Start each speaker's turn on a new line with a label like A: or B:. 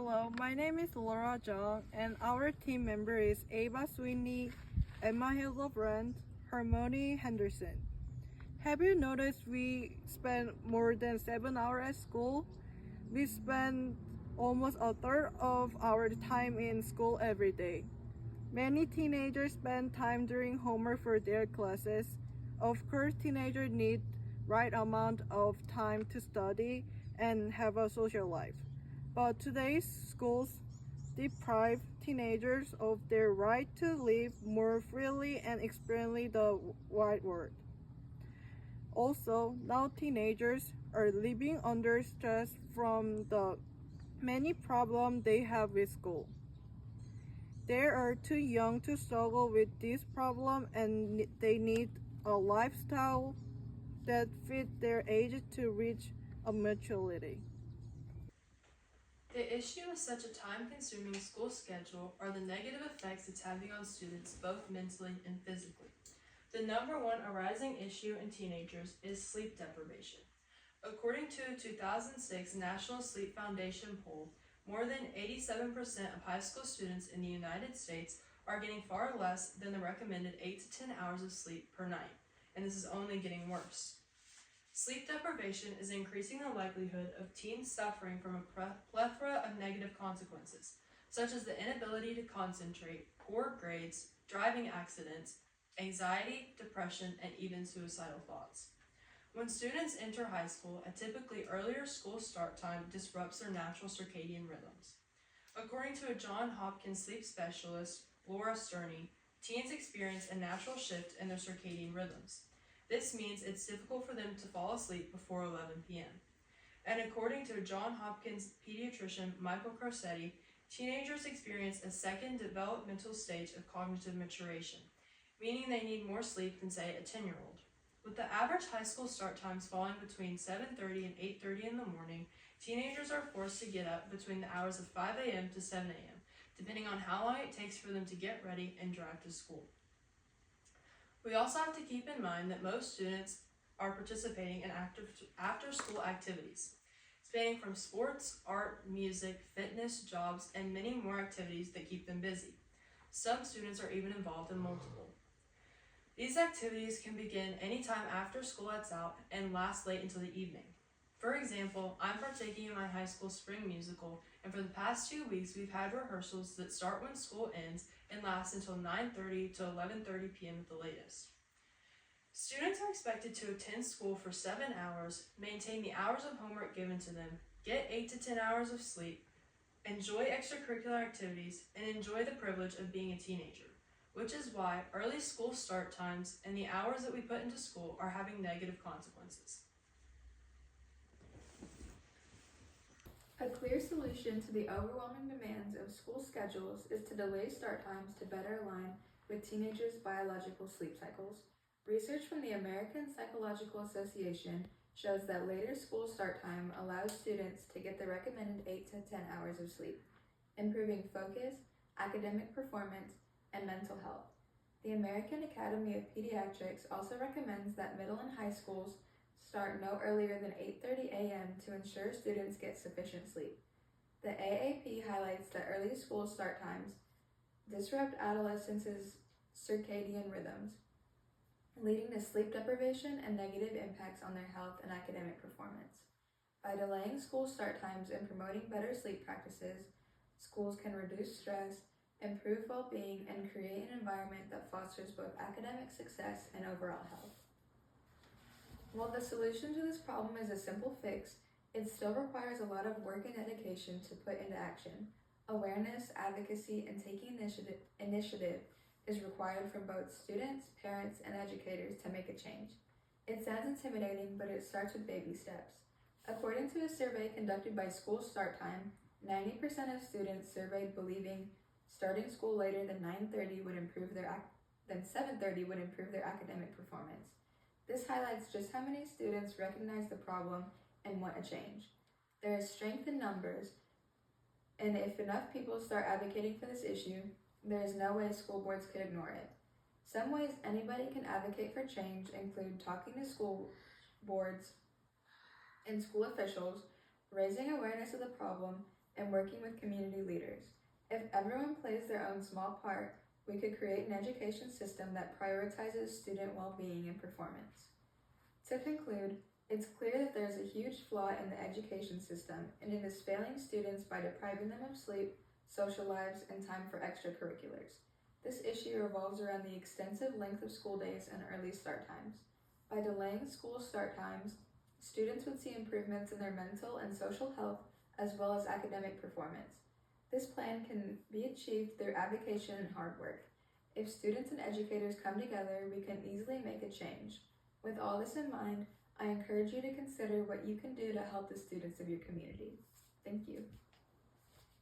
A: Hello, my name is Lora Jung, and our team member is Ava Sweeney, Emma Hildebrant, Harmony Henderson. Have you noticed we spend more than 7 hours at school? We spend almost a third of our time in school every day. Many teenagers spend time doing homework for their classes. Of course, teenagers need right amount of time to study and have a social life. But today's schools deprive teenagers of their right to live more freely and experience the wide world. Also, now teenagers are living under stress from the many problems they have with school. They are too young to struggle with this problem and they need a lifestyle that fits their age to reach a maturity.
B: The issue with such a time-consuming school schedule are the negative effects it's having on students both mentally and physically. The number one arising issue in teenagers is sleep deprivation. According to a 2006 National Sleep Foundation poll, more than 87% of high school students in the United States are getting far less than the recommended 8 to 10 hours of sleep per night, and this is only getting worse. Sleep deprivation is increasing the likelihood of teens suffering from a plethora of negative consequences, such as the inability to concentrate, poor grades, driving accidents, anxiety, depression, and even suicidal thoughts. When students enter high school, a typically earlier school start time disrupts their natural circadian rhythms. According to a Johns Hopkins sleep specialist, Lora, teens experience a natural shift in their circadian rhythms. This means it's difficult for them to fall asleep before 11 p.m. And according to Johns Hopkins pediatrician Michael Crosetti, teenagers experience a second developmental stage of cognitive maturation, meaning they need more sleep than, say, a 10-year-old. With the average high school start times falling between 7:30 and 8:30 in the morning, teenagers are forced to get up between the hours of 5 a.m. to 7 a.m., depending on how long it takes for them to get ready and drive to school. We also have to keep in mind that most students are participating in after-school activities, spanning from sports, art, music, fitness, jobs, and many more activities that keep them busy. Some students are even involved in multiple. These activities can begin anytime after school lets out and last late into the evening. For example, I'm partaking in my high school spring musical, and for the past 2 weeks we've had rehearsals that start when school ends and last until 9:30 to 11:30 p.m. at the latest. Students are expected to attend school for 7 hours, maintain the hours of homework given to them, get 8 to 10 hours of sleep, enjoy extracurricular activities, and enjoy the privilege of being a teenager, which is why early school start times and the hours that we put into school are having negative consequences.
C: A clear solution to the overwhelming demands of school schedules is to delay start times to better align with teenagers' biological sleep cycles. Research from the American Psychological Association shows that later school start time allows students to get the recommended 8 to 10 hours of sleep, improving focus, academic performance, and mental health. The American Academy of Pediatrics also recommends that middle and high schools start no earlier than 8:30 a.m. to ensure students get sufficient sleep. The AAP highlights that early school start times disrupt adolescents' circadian rhythms, leading to sleep deprivation and negative impacts on their health and academic performance. By delaying school start times and promoting better sleep practices, schools can reduce stress, improve well-being, and create an environment that fosters both academic success and overall health. While the solution to this problem is a simple fix, it still requires a lot of work and dedication to put into action. Awareness, advocacy, and taking initiative is required from both students, parents, and educators to make a change. It sounds intimidating, but it starts with baby steps. According to a survey conducted by School Start Time, 90% of students surveyed believing starting school later than 7:30 would improve their academic performance. This highlights just how many students recognize the problem and want a change. There is strength in numbers, and if enough people start advocating for this issue, there is no way school boards could ignore it. Some ways anybody can advocate for change include talking to school boards and school officials, raising awareness of the problem, and working with community leaders. If everyone plays their own small part, we could create an education system that prioritizes student well-being and performance. To conclude, it's clear that there is a huge flaw in the education system, and it is failing students by depriving them of sleep, social lives, and time for extracurriculars. This issue revolves around the extensive length of school days and early start times. By delaying school start times, students would see improvements in their mental and social health as well as academic performance. This plan can be achieved through advocacy and hard work. If students and educators come together, we can easily make a change. With all this in mind, I encourage you to consider what you can do to help the students of your community. Thank you.